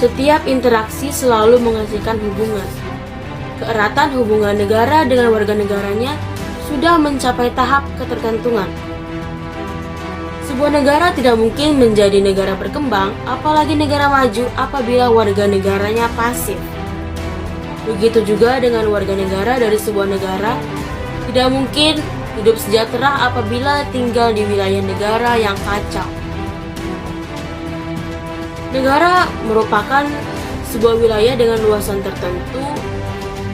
Setiap interaksi selalu menghasilkan hubungan. Keeratan hubungan negara dengan warga negaranya sudah mencapai tahap ketergantungan. Sebuah negara tidak mungkin menjadi negara berkembang, apalagi negara maju, apabila warga negaranya pasif. Begitu juga dengan warga negara dari sebuah negara, tidak mungkin hidup sejahtera apabila tinggal di wilayah negara yang kacau. Negara merupakan sebuah wilayah dengan luasan tertentu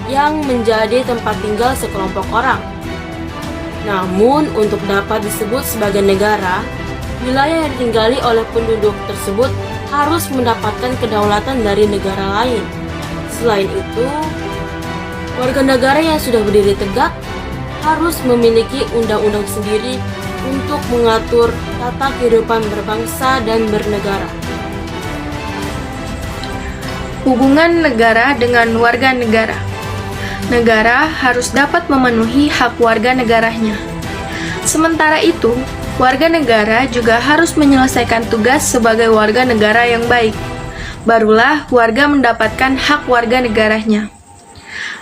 yang menjadi tempat tinggal sekelompok orang. Namun, untuk dapat disebut sebagai negara, wilayah yang ditinggali oleh penduduk tersebut harus mendapatkan kedaulatan dari negara lain. Selain itu, warga negara yang sudah berdiri tegak harus memiliki undang-undang sendiri untuk mengatur tata kehidupan berbangsa dan bernegara. Hubungan negara dengan warga negara. Negara harus dapat memenuhi hak warga negaranya. Sementara itu, warga negara juga harus menyelesaikan tugas sebagai warga negara yang baik. Barulah warga mendapatkan hak warga negaranya.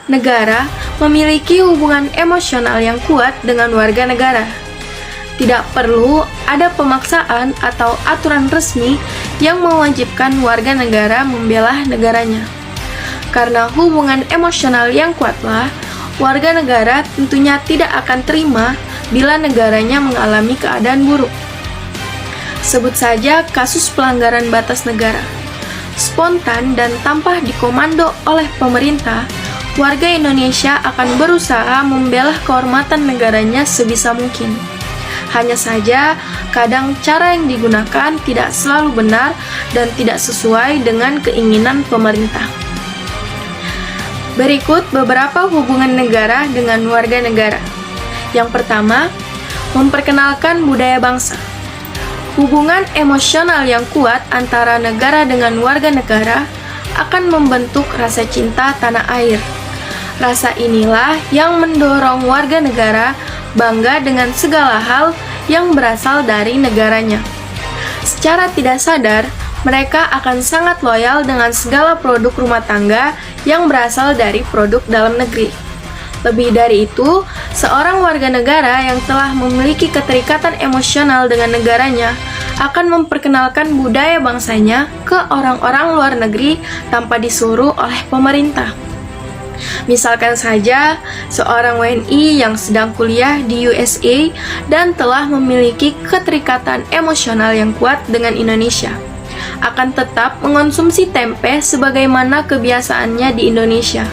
Negara memiliki hubungan emosional yang kuat dengan warga negara. Tidak perlu ada pemaksaan atau aturan resmi yang mewajibkan warga negara membela negaranya. Karena hubungan emosional yang kuatlah, warga negara tentunya tidak akan terima bila negaranya mengalami keadaan buruk. Sebut saja kasus pelanggaran batas negara. Spontan dan tanpa dikomando oleh pemerintah, warga Indonesia akan berusaha membela kehormatan negaranya sebisa mungkin. Hanya saja, kadang cara yang digunakan tidak selalu benar dan tidak sesuai dengan keinginan pemerintah. Berikut beberapa hubungan negara dengan warga negara. Yang pertama, memperkenalkan budaya bangsa. Hubungan emosional yang kuat antara negara dengan warga negara akan membentuk rasa cinta tanah air. Rasa inilah yang mendorong warga negara bangga dengan segala hal yang berasal dari negaranya. Secara tidak sadar, mereka akan sangat loyal dengan segala produk rumah tangga yang berasal dari produk dalam negeri. Lebih dari itu, seorang warga negara yang telah memiliki keterikatan emosional dengan negaranya akan memperkenalkan budaya bangsanya ke orang-orang luar negeri tanpa disuruh oleh pemerintah. Misalkan saja, seorang WNI yang sedang kuliah di USA dan telah memiliki keterikatan emosional yang kuat dengan Indonesia, akan tetap mengonsumsi tempe sebagaimana kebiasaannya di Indonesia.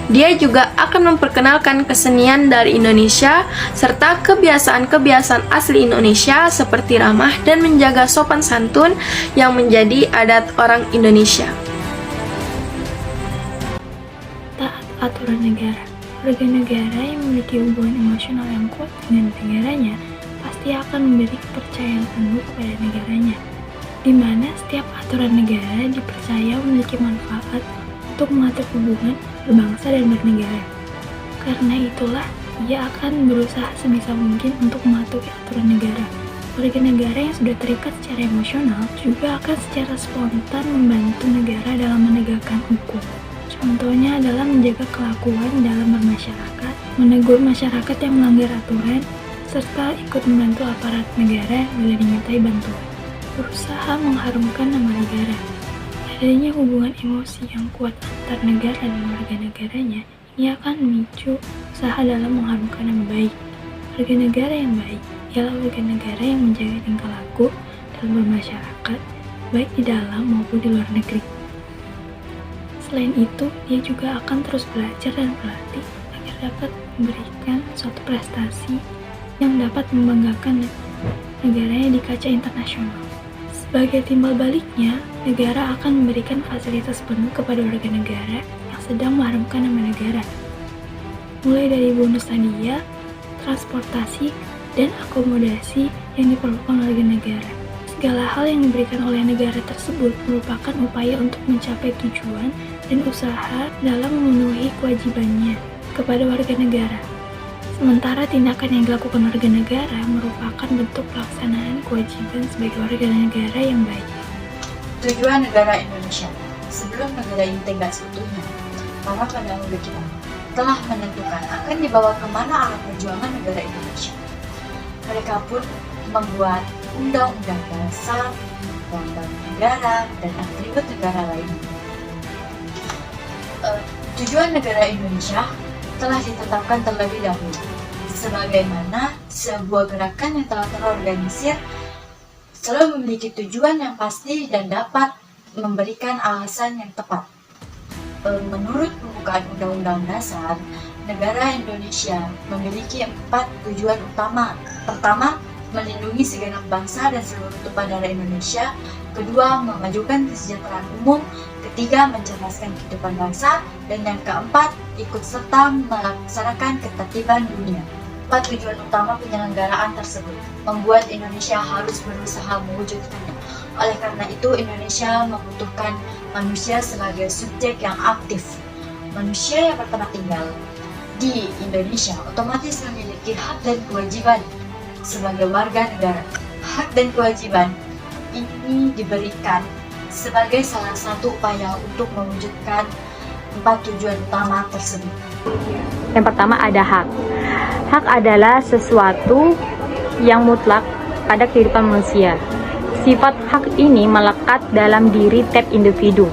Dia juga akan memperkenalkan kesenian dari Indonesia serta kebiasaan-kebiasaan asli Indonesia seperti ramah dan menjaga sopan santun yang menjadi adat orang Indonesia. Taat aturan negara. Warga negara yang memiliki hubungan emosional yang kuat dengan negaranya pasti akan memberi kepercayaan penuh kepada negaranya, di mana setiap aturan negara dipercaya memiliki manfaat untuk mengatur hubungan berbangsa dan bernegara. Karena itulah, ia akan berusaha sebisa mungkin untuk mematuhi aturan negara. Warga negara yang sudah terikat secara emosional juga akan secara spontan membantu negara dalam menegakkan hukum. Contohnya adalah menjaga kelakuan dalam bermasyarakat, menegur masyarakat yang melanggar aturan, serta ikut membantu aparat negara bila dimintai bantuan. Berusaha mengharumkan nama negara. Adanya hubungan emosi yang kuat antar negara dan warga negaranya, ini akan memicu usaha dalam mengharumkan nama baik. Warga negara yang baik ialah warga negara yang menjaga tingkah laku dalam bermasyarakat, baik di dalam maupun di luar negeri. Selain itu, dia juga akan terus belajar dan berlatih agar dapat memberikan suatu prestasi yang dapat membanggakan negaranya di kancah internasional. Sebagai timbal baliknya, negara akan memberikan fasilitas penuh kepada warga negara yang sedang mengharumkan nama negara, mulai dari bonus hadiah, transportasi, dan akomodasi yang diperlukan warga negara. Segala hal yang diberikan oleh negara tersebut merupakan upaya untuk mencapai tujuan dan usaha dalam memenuhi kewajibannya kepada warga negara. Sementara tindakan yang dilakukan warga negara merupakan bentuk pelaksanaan kewajiban sebagai warga negara yang baik. Tujuan negara Indonesia. sebelum negara ini tegak seutuhnya, para pendahulu kita telah menentukan akan dibawa kemana arah perjuangan negara Indonesia. Mereka pun membuat undang-undang dasar, undang-undang negara, dan atribut negara lainnya. Tujuan negara Indonesia telah ditetapkan terlebih dahulu, sebagaimana sebuah gerakan yang telah terorganisir selalu memiliki tujuan yang pasti dan dapat memberikan alasan yang tepat. Menurut pembukaan Undang-Undang Dasar, negara Indonesia memiliki 4 tujuan utama. Pertama, melindungi segenap bangsa dan seluruh tumpah darah Indonesia. Kedua, memajukan kesejahteraan umum. Ketiga, mencerdaskan kehidupan bangsa. Dan yang keempat, ikut serta melaksanakan ketertiban dunia. 4 tujuan utama penyelenggaraan tersebut membuat Indonesia harus berusaha mewujudkannya. Oleh karena itu, Indonesia membutuhkan manusia sebagai subjek yang aktif. Manusia yang pertama tinggal di Indonesia otomatis memiliki hak dan kewajiban sebagai warga negara. Hak dan kewajiban ini diberikan sebagai salah satu upaya untuk mewujudkan 4 tujuan utama tersebut. Yang pertama ada hak. Hak adalah sesuatu yang mutlak pada kehidupan manusia. Sifat hak ini melekat dalam diri tiap individu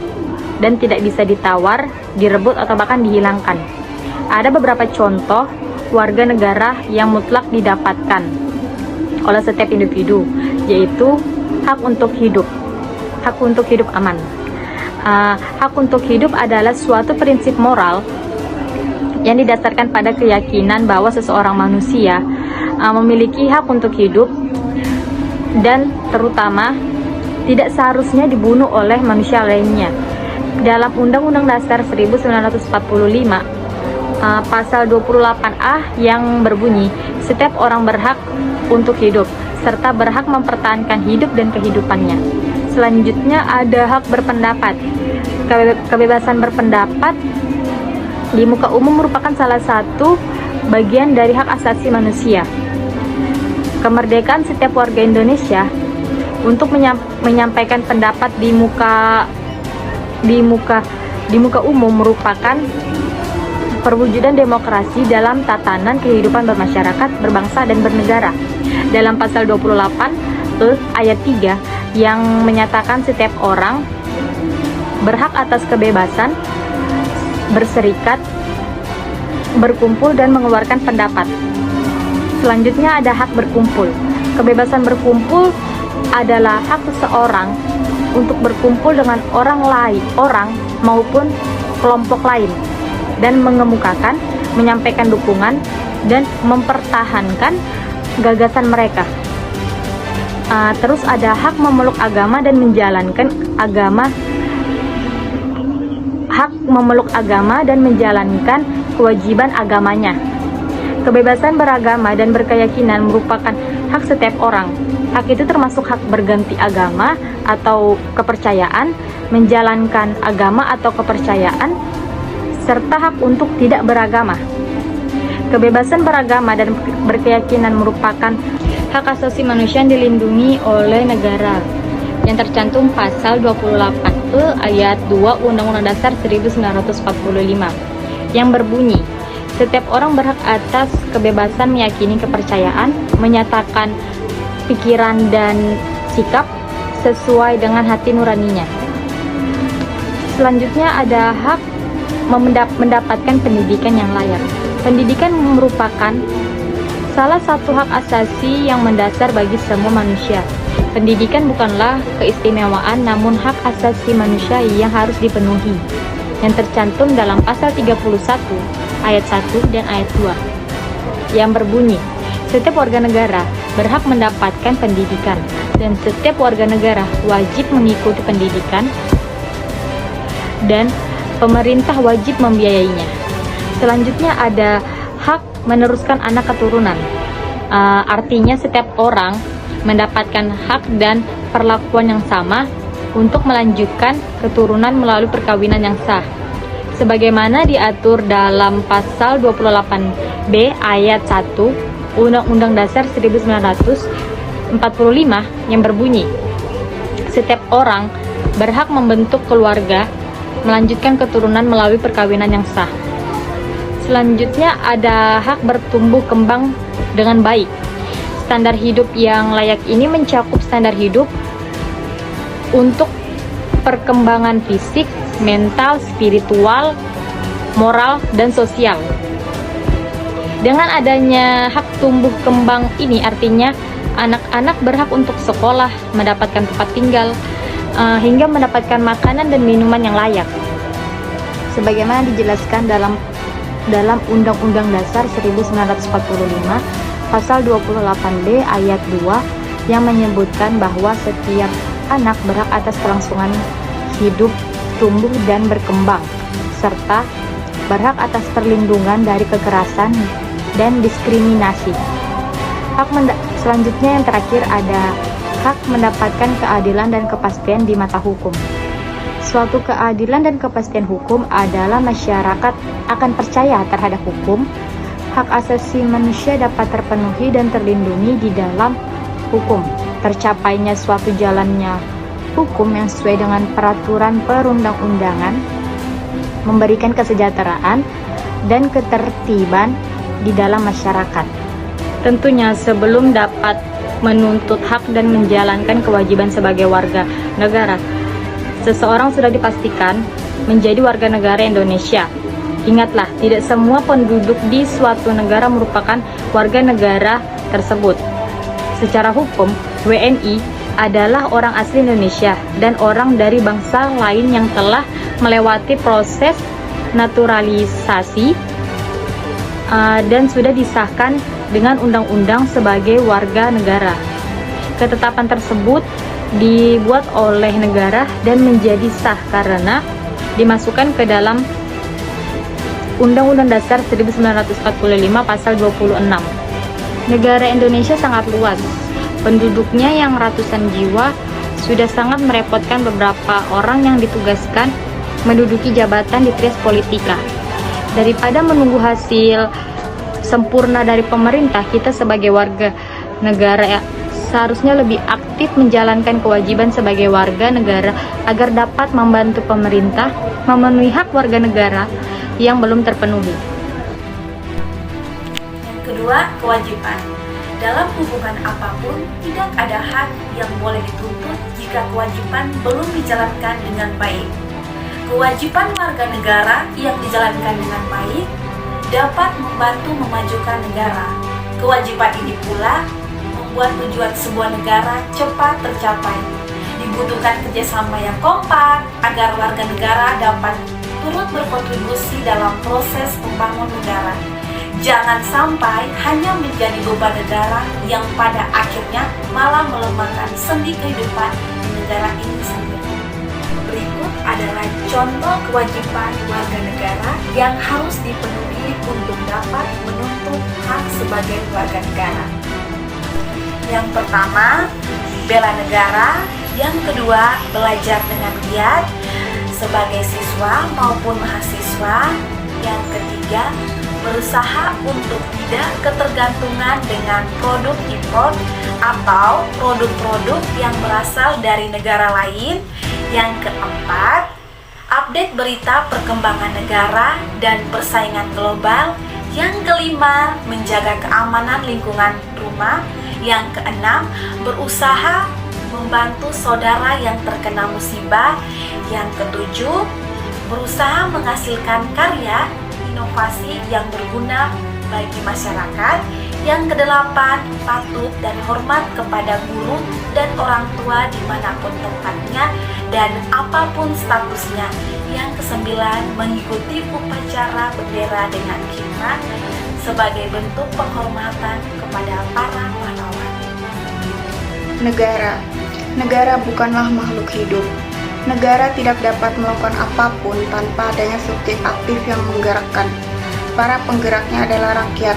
dan tidak bisa ditawar, direbut, atau bahkan dihilangkan. Ada beberapa contoh warga negara yang mutlak didapatkan oleh setiap individu, yaitu hak untuk hidup, hak untuk hidup aman. Hak untuk hidup adalah suatu prinsip moral yang didasarkan pada keyakinan bahwa seseorang manusia memiliki hak untuk hidup dan terutama tidak seharusnya dibunuh oleh manusia lainnya. Dalam Undang-Undang Dasar 1945 pasal 28A yang berbunyi, setiap orang berhak untuk hidup serta berhak mempertahankan hidup dan kehidupannya. Selanjutnya ada hak berpendapat. Kebebasan berpendapat di muka umum merupakan salah satu bagian dari hak asasi manusia. Kemerdekaan setiap warga Indonesia untuk menyampaikan pendapat di muka umum merupakan perwujudan demokrasi dalam tatanan kehidupan bermasyarakat, berbangsa, dan bernegara. Dalam pasal 28 ayat 3 yang menyatakan setiap orang berhak atas kebebasan berserikat, berkumpul, dan mengeluarkan pendapat. Selanjutnya ada hak berkumpul. Kebebasan berkumpul adalah hak seseorang untuk berkumpul dengan orang maupun kelompok lain dan mengemukakan, menyampaikan dukungan, dan mempertahankan gagasan mereka. Terus ada hak memeluk agama dan menjalankan agama. Hak memeluk agama dan menjalankan kewajiban agamanya. Kebebasan beragama dan berkeyakinan merupakan hak setiap orang. Hak itu termasuk hak berganti agama atau kepercayaan, menjalankan agama atau kepercayaan, serta hak untuk tidak beragama. Kebebasan beragama dan berkeyakinan merupakan hak asasi manusia yang dilindungi oleh negara yang tercantum pasal 28E ayat 2 Undang-Undang Dasar 1945 yang berbunyi, setiap orang berhak atas kebebasan meyakini kepercayaan, menyatakan pikiran dan sikap sesuai dengan hati nuraninya. Selanjutnya ada hak mendapatkan pendidikan yang layak. Pendidikan merupakan salah satu hak asasi yang mendasar bagi semua manusia. Pendidikan bukanlah keistimewaan, namun hak asasi manusia yang harus dipenuhi, yang tercantum dalam pasal 31 ayat 1 dan ayat 2 yang berbunyi, setiap warga negara berhak mendapatkan pendidikan dan setiap warga negara wajib mengikuti pendidikan dan pemerintah wajib membiayainya. Selanjutnya ada hak meneruskan anak keturunan. Artinya setiap orang mendapatkan hak dan perlakuan yang sama untuk melanjutkan keturunan melalui perkawinan yang sah, sebagaimana diatur dalam pasal 28B ayat 1 Undang-Undang Dasar 1945 yang berbunyi, setiap orang berhak membentuk keluarga melanjutkan keturunan melalui perkawinan yang sah. Selanjutnya ada hak bertumbuh kembang dengan baik. Standar hidup yang layak ini mencakup standar hidup untuk perkembangan fisik, mental, spiritual, moral, dan sosial. Dengan adanya hak tumbuh kembang ini artinya anak-anak berhak untuk sekolah, mendapatkan tempat tinggal, hingga mendapatkan makanan dan minuman yang layak. Sebagaimana dijelaskan dalam Undang-Undang Dasar 1945 Pasal 28B ayat 2 yang menyebutkan bahwa setiap anak berhak atas kelangsungan hidup, tumbuh, dan berkembang, serta berhak atas perlindungan dari kekerasan dan diskriminasi. Selanjutnya yang terakhir ada hak mendapatkan keadilan dan kepastian di mata hukum. Suatu keadilan dan kepastian hukum adalah masyarakat akan percaya terhadap hukum. Hak asasi manusia dapat terpenuhi dan terlindungi di dalam hukum. Tercapainya suatu jalannya hukum yang sesuai dengan peraturan perundang-undangan, memberikan kesejahteraan dan ketertiban di dalam masyarakat. Tentunya sebelum dapat menuntut hak dan menjalankan kewajiban sebagai warga negara, seseorang sudah dipastikan menjadi warga negara Indonesia. Ingatlah, tidak semua penduduk di suatu negara merupakan warga negara tersebut. Secara hukum, WNI adalah orang asli Indonesia dan orang dari bangsa lain yang telah melewati proses naturalisasi dan sudah disahkan dengan undang-undang sebagai warga negara. Ketetapan tersebut dibuat oleh negara dan menjadi sah karena dimasukkan ke dalam Undang-Undang Dasar 1945 Pasal 26. Negara Indonesia sangat luas. Penduduknya yang ratusan jiwa sudah sangat merepotkan beberapa orang yang ditugaskan menduduki jabatan di trias politika. Daripada menunggu hasil sempurna dari pemerintah, kita sebagai warga negara seharusnya lebih aktif menjalankan kewajiban sebagai warga negara agar dapat membantu pemerintah memenuhi hak warga negara yang belum terpenuhi. Yang kedua, kewajiban. Dalam hubungan apapun, tidak ada hak yang boleh dituntut jika kewajiban belum dijalankan dengan baik. Kewajiban warga negara yang dijalankan dengan baik dapat membantu memajukan negara. Kewajiban ini pula membuat tujuan sebuah negara cepat tercapai. Dibutuhkan kerjasama yang kompak agar warga negara dapat turut berkontribusi dalam proses membangun negara. Jangan sampai hanya menjadi beban negara yang pada akhirnya malah melemahkan sendi kehidupan di negara ini sendiri. Berikut adalah contoh kewajiban warga negara yang harus dipenuhi untuk dapat menuntut hak sebagai warga negara. Yang pertama, bela negara. Yang kedua, belajar dengan giat sebagai siswa maupun mahasiswa. Yang ketiga, berusaha untuk tidak ketergantungan dengan produk impor atau produk-produk yang berasal dari negara lain. Yang keempat, update berita perkembangan negara dan persaingan global. Yang kelima, menjaga keamanan lingkungan rumah. Yang keenam, berusaha membantu saudara yang terkena musibah. Yang ketujuh, berusaha menghasilkan karya inovasi yang berguna bagi masyarakat. Yang kedelapan, patuh dan hormat kepada guru dan orang tua dimanapun tempatnya dan apapun statusnya. Yang kesembilan, mengikuti upacara bendera dengan khidmat sebagai bentuk penghormatan kepada para pahlawan. Negara bukanlah makhluk hidup. Negara tidak dapat melakukan apapun tanpa adanya subjek aktif yang menggerakkan. Para penggeraknya adalah rakyat.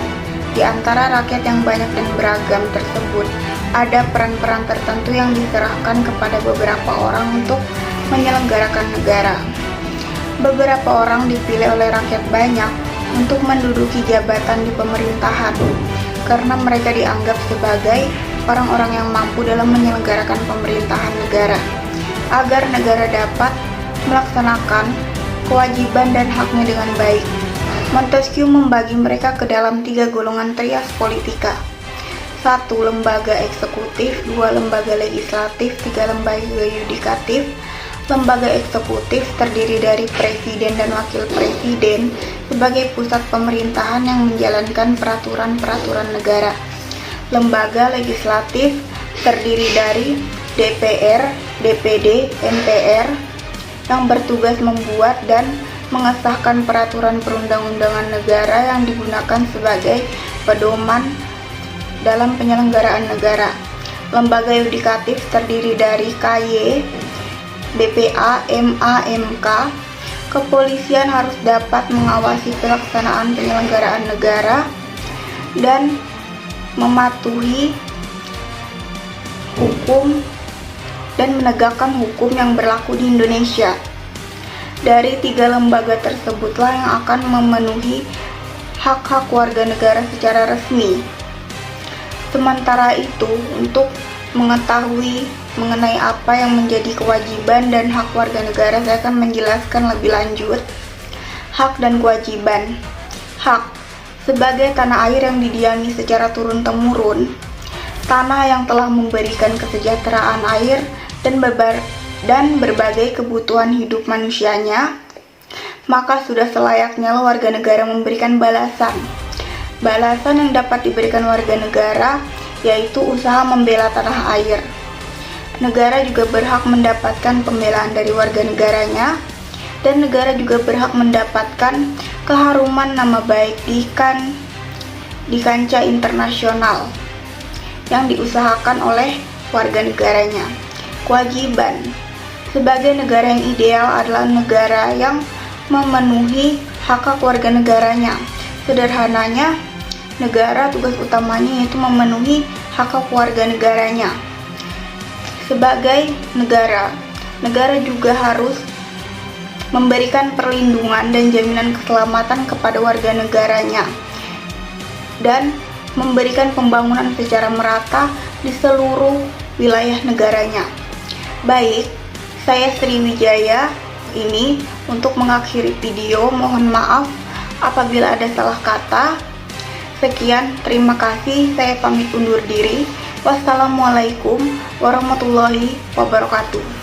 Di antara rakyat yang banyak dan beragam tersebut, ada peran-peran tertentu yang diserahkan kepada beberapa orang untuk menyelenggarakan negara. Beberapa orang dipilih oleh rakyat banyak untuk menduduki jabatan di pemerintahan, karena mereka dianggap sebagai orang-orang yang mampu dalam menyelenggarakan pemerintahan negara. Agar negara dapat melaksanakan kewajiban dan haknya dengan baik. Montesquieu membagi mereka ke dalam 3 golongan trias politika. 1. Lembaga eksekutif, 2. Lembaga legislatif, 3. Lembaga yudikatif. Lembaga eksekutif terdiri dari presiden dan wakil presiden sebagai pusat pemerintahan yang menjalankan peraturan-peraturan negara. Lembaga legislatif terdiri dari DPR, DPD, MPR yang bertugas membuat dan mengesahkan peraturan perundang-undangan negara yang digunakan sebagai pedoman dalam penyelenggaraan negara. Lembaga yudikatif terdiri dari KY, BPA, MA, MK. Kepolisian harus dapat mengawasi pelaksanaan penyelenggaraan negara dan mematuhi hukum dan menegakkan hukum yang berlaku di Indonesia. Dari 3 lembaga tersebutlah yang akan memenuhi hak-hak warga negara secara resmi. Sementara itu, untuk mengetahui mengenai apa yang menjadi kewajiban dan hak warga negara, saya akan menjelaskan lebih lanjut hak dan kewajiban. Hak sebagai tanah air yang didiami secara turun-temurun, tanah yang telah memberikan kesejahteraan air dan berbagai kebutuhan hidup manusianya, maka sudah selayaknya warga negara memberikan balasan. Balasan yang dapat diberikan warga negara yaitu usaha membela tanah air. Negara juga berhak mendapatkan pembelaan dari warga negaranya, dan negara juga berhak mendapatkan keharuman nama baik di kancah internasional yang diusahakan oleh warga negaranya. Kewajiban sebagai negara yang ideal adalah negara yang memenuhi hak-hak warga negaranya. Sederhananya, negara tugas utamanya yaitu memenuhi hak-hak warga negaranya. Sebagai negara juga harus memberikan perlindungan dan jaminan keselamatan kepada warga negaranya dan memberikan pembangunan secara merata di seluruh wilayah negaranya. Baik, saya Sriwijaya ini untuk mengakhiri video. Mohon maaf apabila ada salah kata. Sekian, terima kasih. Saya pamit undur diri. Wassalamualaikum warahmatullahi wabarakatuh.